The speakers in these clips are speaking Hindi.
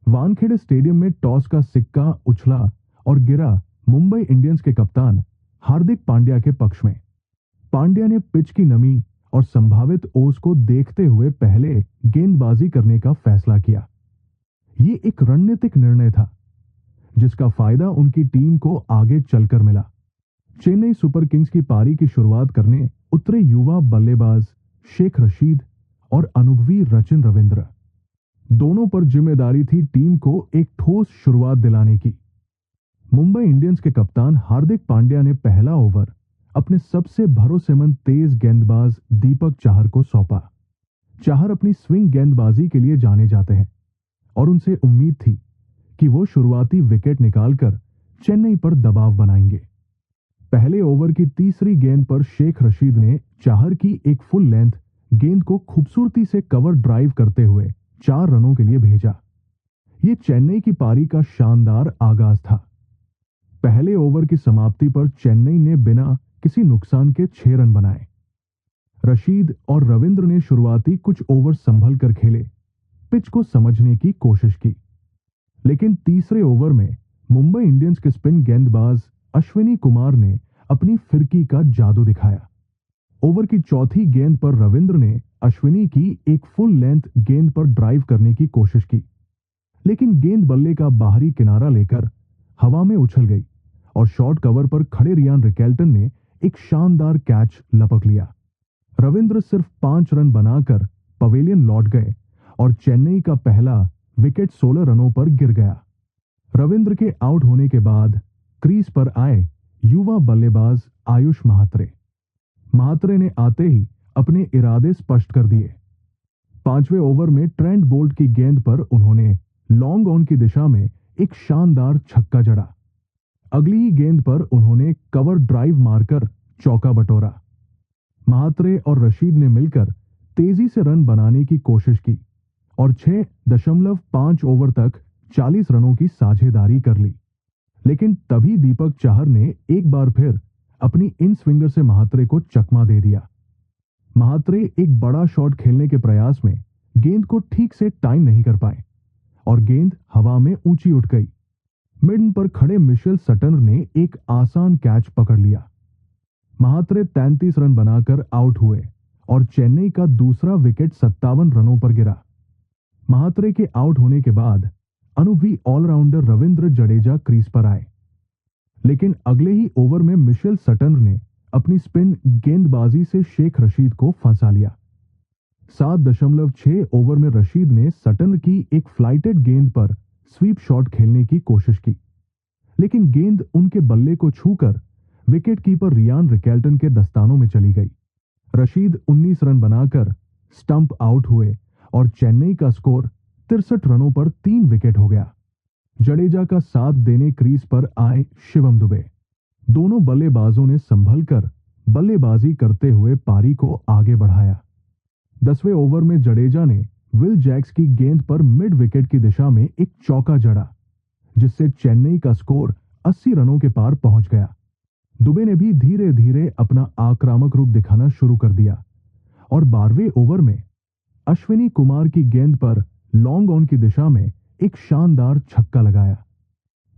वानखेड़े स्टेडियम में टॉस का सिक्का उछला और गिरा मुंबई इंडियंस के कप्तान हार्दिक पांड्या के पक्ष में। पांड्या ने पिच की नमी और संभावित ओस को देखते हुए पहले गेंदबाजी करने का फैसला किया। ये एक रणनीतिक निर्णय था जिसका फायदा उनकी टीम को आगे चलकर मिला। चेन्नई सुपर किंग्स की पारी की शुरुआत करने उतरे युवा बल्लेबाज शेख रशीद और अनुभवी रचिन रविंद्र। दोनों पर जिम्मेदारी थी टीम को एक ठोस शुरुआत दिलाने की। मुंबई इंडियंस के कप्तान हार्दिक पांड्या ने पहला ओवर अपने सबसे भरोसेमंद तेज गेंदबाज दीपक चाहर को सौंपा। चाहर अपनी स्विंग गेंदबाजी के लिए जाने जाते हैं और उनसे उम्मीद थी कि वो शुरुआती विकेट निकालकर चेन्नई पर दबाव बनाएंगे। पहले ओवर की तीसरी गेंद पर शेख रशीद ने चाहर की एक फुल लेंथ गेंद को खूबसूरती से कवर ड्राइव करते हुए 4 रनों के लिए भेजा। ये चेन्नई की पारी का शानदार आगाज था। पहले ओवर की समाप्ति पर चेन्नई ने बिना किसी नुकसान के 6 रन बनाए। रशीद और रविंद्र ने शुरुआती कुछ ओवर संभल कर खेले, पिच को समझने की कोशिश की। लेकिन तीसरे ओवर में मुंबई इंडियंस के स्पिन गेंदबाज अश्विनी कुमार ने अपनी फिरकी का जादू दिखाया। ओवर की चौथी गेंद पर रविंद्र ने अश्विनी की एक फुल लेंथ गेंद पर ड्राइव करने की कोशिश की, लेकिन गेंद बल्ले का बाहरी किनारा लेकर हवा में उछल गई और शॉर्ट कवर पर खड़े रियान रिकेल्टन ने एक शानदार कैच लपक लिया। रविंद्र सिर्फ 5 रन बनाकर पवेलियन लौट गए और चेन्नई का पहला विकेट 16 रनों पर गिर गया। रविंद्र के आउट होने के बाद क्रीज पर आए युवा बल्लेबाज आयुष महात्रे ने आते ही अपने इरादे स्पष्ट कर दिए। 5वें ओवर में ट्रेंट बोल्ट की गेंद पर उन्होंने लॉन्ग ऑन की दिशा में एक शानदार छक्का जड़ा। अगली ही गेंद पर उन्होंने कवर ड्राइव मारकर चौका बटोरा। महात्रे और रशीद ने मिलकर तेजी से रन बनाने की कोशिश की और 6.5 ओवर तक 40 रनों की साझेदारी कर ली। लेकिन तभी दीपक चाहर ने एक बार फिर अपनी इन स्विंगर से महात्रे को चकमा दे दिया। महात्रे एक बड़ा शॉट खेलने के प्रयास में गेंद को ठीक से टाइम नहीं कर पाए और गेंद हवा में ऊंची उठ गई। मिडन पर खड़े मिशेल सटनर ने एक आसान कैच पकड़ लिया। महात्रे 33 रन बनाकर आउट हुए और चेन्नई का दूसरा विकेट 57 रनों पर गिरा। महात्रे के आउट होने के बाद अनुभवी ऑलराउंडर रविंद्र जडेजा क्रीज पर आए, लेकिन अगले ही ओवर में मिशेल सटनर ने अपनी स्पिन गेंदबाजी से शेख रशीद को फंसा लिया। 7.6 ओवर में रशीद ने सटनर की एक फ्लाइटेड गेंद पर स्वीप शॉट खेलने की कोशिश की, लेकिन गेंद उनके बल्ले को छूकर विकेट कीपर रियान रिकेल्टन के दस्तानों में चली गई। रशीद 19 रन बनाकर स्टंप आउट हुए और चेन्नई का स्कोर 63 रनों पर 3 विकेट हो गया। जडेजा का साथ देने क्रीज पर आए शिवम दुबे। दोनों बल्लेबाजों ने संभलकर बल्लेबाजी करते हुए पारी को आगे बढ़ाया। 10वें ओवर में जडेजा ने विल जैक्स की गेंद पर मिड विकेट की दिशा में एक चौका जड़ा, जिससे चेन्नई का स्कोर 80 रनों के पार पहुंच गया। दुबे ने भी धीरे धीरे अपना आक्रामक रूप दिखाना शुरू कर दिया और 12वें ओवर में अश्विनी कुमार की गेंद पर लॉन्ग ऑन की दिशा में एक शानदार छक्का लगाया।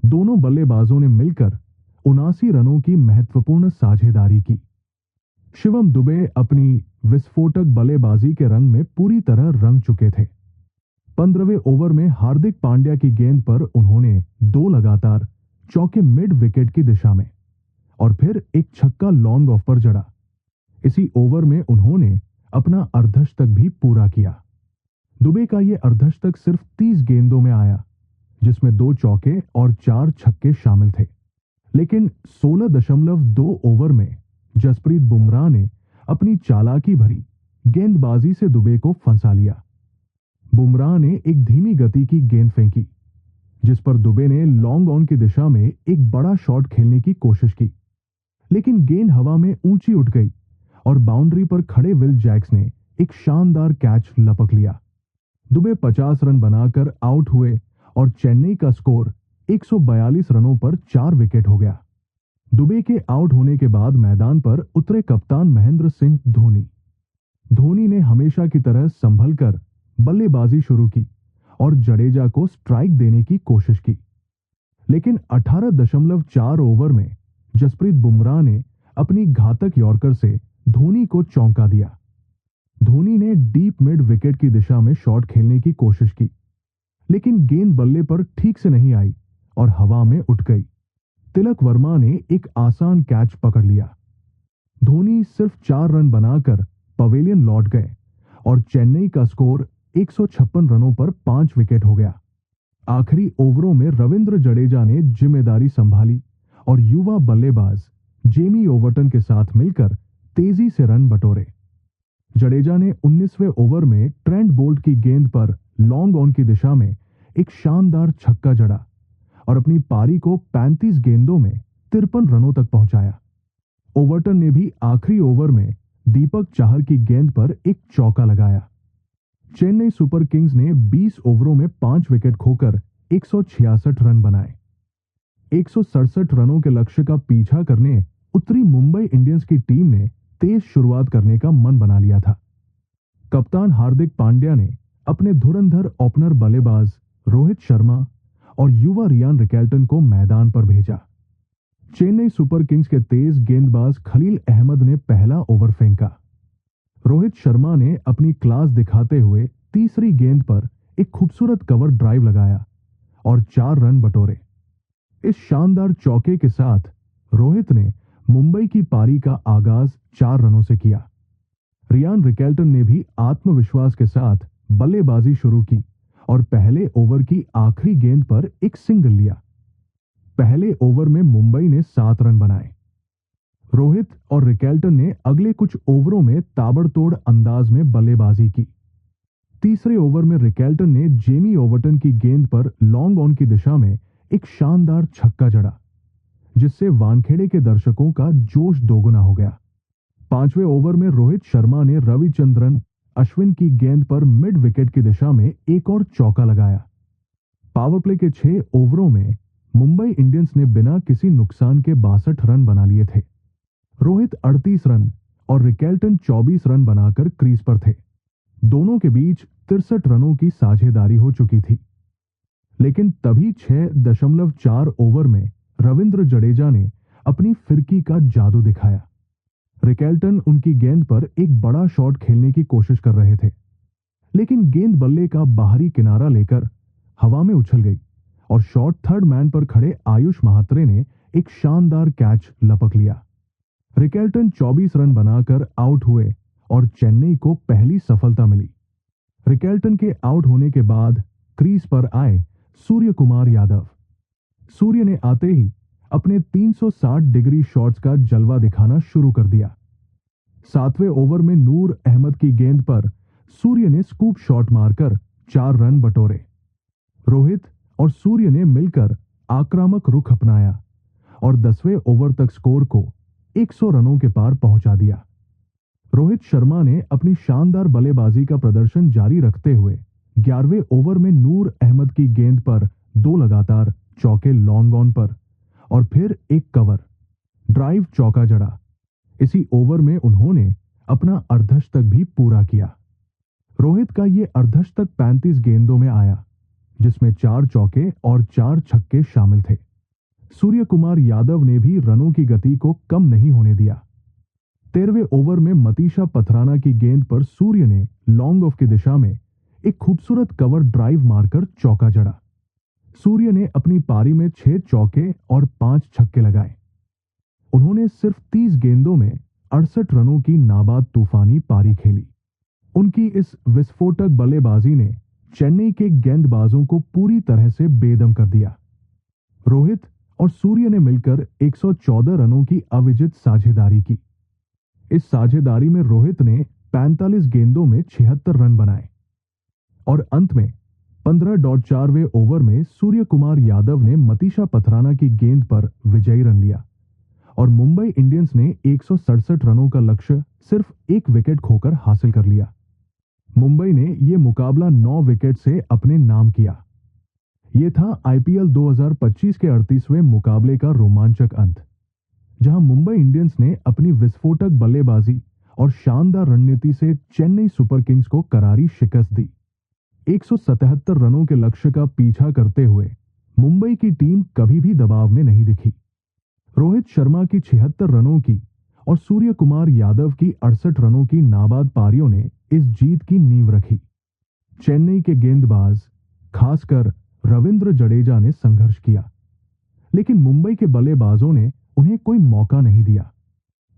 दोनों बल्लेबाजों ने मिलकर 79 रनों की महत्वपूर्ण साझेदारी की। शिवम दुबे अपनी विस्फोटक बल्लेबाजी के रंग में पूरी तरह रंग चुके थे। 15वें ओवर में हार्दिक पांड्या की गेंद पर उन्होंने 2 लगातार चौके मिड विकेट की दिशा में और फिर एक छक्का लॉन्ग ऑफ पर जड़ा। इसी ओवर में उन्होंने अपना अर्धशतक भी पूरा किया। दुबे का यह अर्धशतक सिर्फ 30 गेंदों में आया, जिसमें 2 चौके और 4 छक्के शामिल थे। लेकिन 16.2 ओवर में जसप्रीत बुमराह ने अपनी चालाकी भरी गेंदबाजी से दुबे को फंसा लिया। बुमराह ने एक धीमी गति की गेंद फेंकी, जिस पर दुबे ने लॉन्ग ऑन की दिशा में एक बड़ा शॉट खेलने की कोशिश की, लेकिन गेंद हवा में ऊंची उठ गई और बाउंड्री पर खड़े विल जैक्स ने एक शानदार कैच लपक लिया। दुबे 50 रन बनाकर आउट हुए और चेन्नई का स्कोर 142 रनों पर 4 विकेट हो गया। दुबे के आउट होने के बाद मैदान पर उतरे कप्तान महेंद्र सिंह धोनी। धोनी ने हमेशा की तरह संभलकर बल्लेबाजी शुरू की और जडेजा को स्ट्राइक देने की कोशिश की, लेकिन 18.4 ओवर में जसप्रीत बुमराह ने अपनी घातक यॉर्कर से धोनी को चौंका दिया। धोनी ने डीप मिड विकेट की दिशा में शॉट खेलने की कोशिश की, लेकिन गेंद बल्ले पर ठीक से नहीं आई और हवा में उठ गई। तिलक वर्मा ने एक आसान कैच पकड़ लिया। धोनी सिर्फ 4 रन बनाकर पवेलियन लौट गए और चेन्नई का स्कोर 156 रनों पर 5 विकेट हो गया। आखिरी ओवरों में रविंद्र जडेजा ने जिम्मेदारी संभाली और युवा बल्लेबाज जेमी ओवर्टन के साथ मिलकर तेजी से रन बटोरे। जडेजा ने 19वें ओवर में ट्रेंट बोल्ट की गेंद पर लॉन्ग ऑन की दिशा में एक शानदार छक्का जड़ा और अपनी पारी को 35 गेंदों में 53 रनों तक पहुंचाया। ओवर्टन ने भी आखिरी ओवर में दीपक चाहर की गेंद पर एक चौका लगाया। चेन्नई सुपर किंग्स ने 20 ओवरों में 5 विकेट खोकर 166 रन बनाए। 167 रनों के लक्ष्य का पीछा करने उतरी मुंबई इंडियंस की टीम ने तेज शुरुआत करने का मन बना लिया था। कप्तान हार्दिक पांड्या ने अपने धुरंधर ओपनर बल्लेबाज रोहित शर्मा और युवा रियान रिकेल्टन को मैदान पर भेजा। चेन्नई सुपर किंग्स के तेज गेंदबाज खलील अहमद ने पहला ओवर फेंका। रोहित शर्मा ने अपनी क्लास दिखाते हुए तीसरी गेंद पर एक खूबसूरत कवर ड्राइव लगाया और 4 रन बटोरे। इस शानदार चौके के साथ रोहित ने मुंबई की पारी का आगाज 4 रनों से किया। रियान रिकेल्टन ने भी आत्मविश्वास के साथ बल्लेबाजी शुरू की और पहले ओवर की आखिरी गेंद पर एक सिंगल लिया। पहले ओवर में मुंबई ने 7 रन बनाए। रोहित और रिकेल्टन ने अगले कुछ ओवरों में ताबड़तोड़ अंदाज में बल्लेबाजी की। तीसरे ओवर में रिकेल्टन ने जेमी ओवर्टन की गेंद पर लॉन्ग ऑन की दिशा में एक शानदार छक्का जड़ा, जिससे वानखेड़े के दर्शकों का जोश दोगुना हो गया। 5वें ओवर में रोहित शर्मा ने रविचंद्रन अश्विन की गेंद पर मिड विकेट की दिशा में एक और चौका लगाया। पावर प्ले के 6 ओवरों में मुंबई इंडियंस ने बिना किसी नुकसान के 62 रन बना लिए थे। रोहित 38 रन और रिकेल्टन 24 रन बनाकर क्रीज पर थे। दोनों के बीच 63 रनों की साझेदारी हो चुकी थी, लेकिन तभी 6.4 ओवर में रविंद्र जडेजा ने अपनी फिरकी का जादू दिखाया। रिकेल्टन उनकी गेंद पर एक बड़ा शॉट खेलने की कोशिश कर रहे थे, लेकिन गेंद बल्ले का बाहरी किनारा लेकर हवा में उछल गई और शॉट थर्ड मैन पर खड़े आयुष महात्रे ने एक शानदार कैच लपक लिया। रिकेल्टन 24 रन बनाकर आउट हुए और चेन्नई को पहली सफलता मिली। रिकेल्टन के आउट होने के बाद क्रीज पर आए सूर्य कुमार यादव। सूर्य ने आते ही अपने 360 डिग्री शॉट्स का जलवा दिखाना शुरू कर दिया। 7वें ओवर में नूर अहमद की गेंद पर सूर्य ने स्कूप शॉट मारकर 4 रन बटोरे। रोहित और सूर्य ने मिलकर आक्रामक रुख अपनाया और 10वें ओवर तक स्कोर को 100 रनों के पार पहुंचा दिया। रोहित शर्मा ने अपनी शानदार बल्लेबाजी का प्रदर्शन जारी रखते हुए 11वें ओवर में नूर अहमद की गेंद पर 2 लगातार चौके लॉन्ग ऑन पर और फिर एक कवर ड्राइव चौका जड़ा। इसी ओवर में उन्होंने अपना अर्धशतक भी पूरा किया। रोहित का ये अर्धशतक 35 गेंदों में आया, जिसमें 4 चौके और 4 छक्के शामिल थे। सूर्य कुमार यादव ने भी रनों की गति को कम नहीं होने दिया। 13वें ओवर में मतीशा पथराना की गेंद पर सूर्य ने लॉन्ग ऑफ की दिशा में एक खूबसूरत कवर ड्राइव मारकर चौका जड़ा। सूर्य ने अपनी पारी में 6 चौके और 5 छक्के लगाए। उन्होंने सिर्फ 30 गेंदों में 68 रनों की नाबाद तूफानी पारी खेली। उनकी इस विस्फोटक बल्लेबाजी ने चेन्नई के गेंदबाजों को पूरी तरह से बेदम कर दिया। रोहित और सूर्य ने मिलकर 114 रनों की अविजित साझेदारी की। इस साझेदारी में रोहित ने 45 गेंदों में 76 रन बनाए और अंत में 15.4वें ओवर में सूर्य कुमार यादव ने मतीशा पथराना की गेंद पर विजयी रन लिया और मुंबई इंडियंस ने 167 रनों का लक्ष्य सिर्फ 1 विकेट खोकर हासिल कर लिया। मुंबई ने यह मुकाबला 9 विकेट से अपने नाम किया। यह था आईपीएल 2025 के 38वें मुकाबले का रोमांचक अंत, जहां मुंबई इंडियंस ने अपनी विस्फोटक बल्लेबाजी और शानदार रणनीति से चेन्नई सुपर किंग्स को करारी शिकस्त दी। 177 रनों के लक्ष्य का पीछा करते हुए मुंबई की टीम कभी भी दबाव में नहीं दिखी। रोहित शर्मा की 76 रनों की और सूर्य कुमार यादव की 68 रनों की नाबाद पारियों ने इस जीत की नींव रखी। चेन्नई के गेंदबाज, खासकर रविंद्र जडेजा ने संघर्ष किया, लेकिन मुंबई के बल्लेबाजों ने उन्हें कोई मौका नहीं दिया।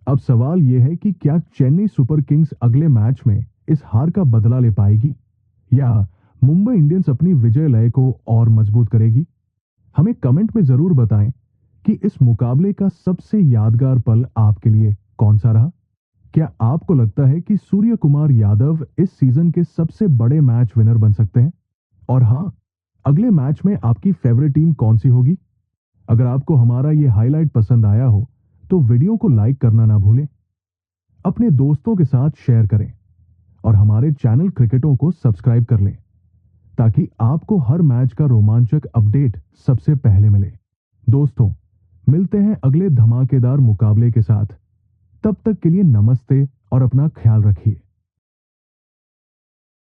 अब सवाल यह है कि क्या चेन्नई सुपर किंग्स अगले मैच में इस हार का बदला ले पाएगी या मुंबई इंडियंस अपनी विजय लय को और मजबूत करेगी? हमें कमेंट में जरूर बताएं कि इस मुकाबले का सबसे यादगार पल आपके लिए कौन सा रहा। क्या आपको लगता है कि सूर्य कुमार यादव इस सीजन के सबसे बड़े मैच विनर बन सकते हैं? और हाँ, अगले मैच में आपकी फेवरेट टीम कौन सी होगी? अगर आपको हमारा ये हाईलाइट पसंद आया हो तो वीडियो को लाइक करना ना भूलें, अपने दोस्तों के साथ शेयर करें और हमारे चैनल क्रिकेटों को सब्सक्राइब कर लें ताकि आपको हर मैच का रोमांचक अपडेट सबसे पहले मिले। दोस्तों, मिलते हैं अगले धमाकेदार मुकाबले के साथ। तब तक के लिए नमस्ते और अपना ख्याल रखिए।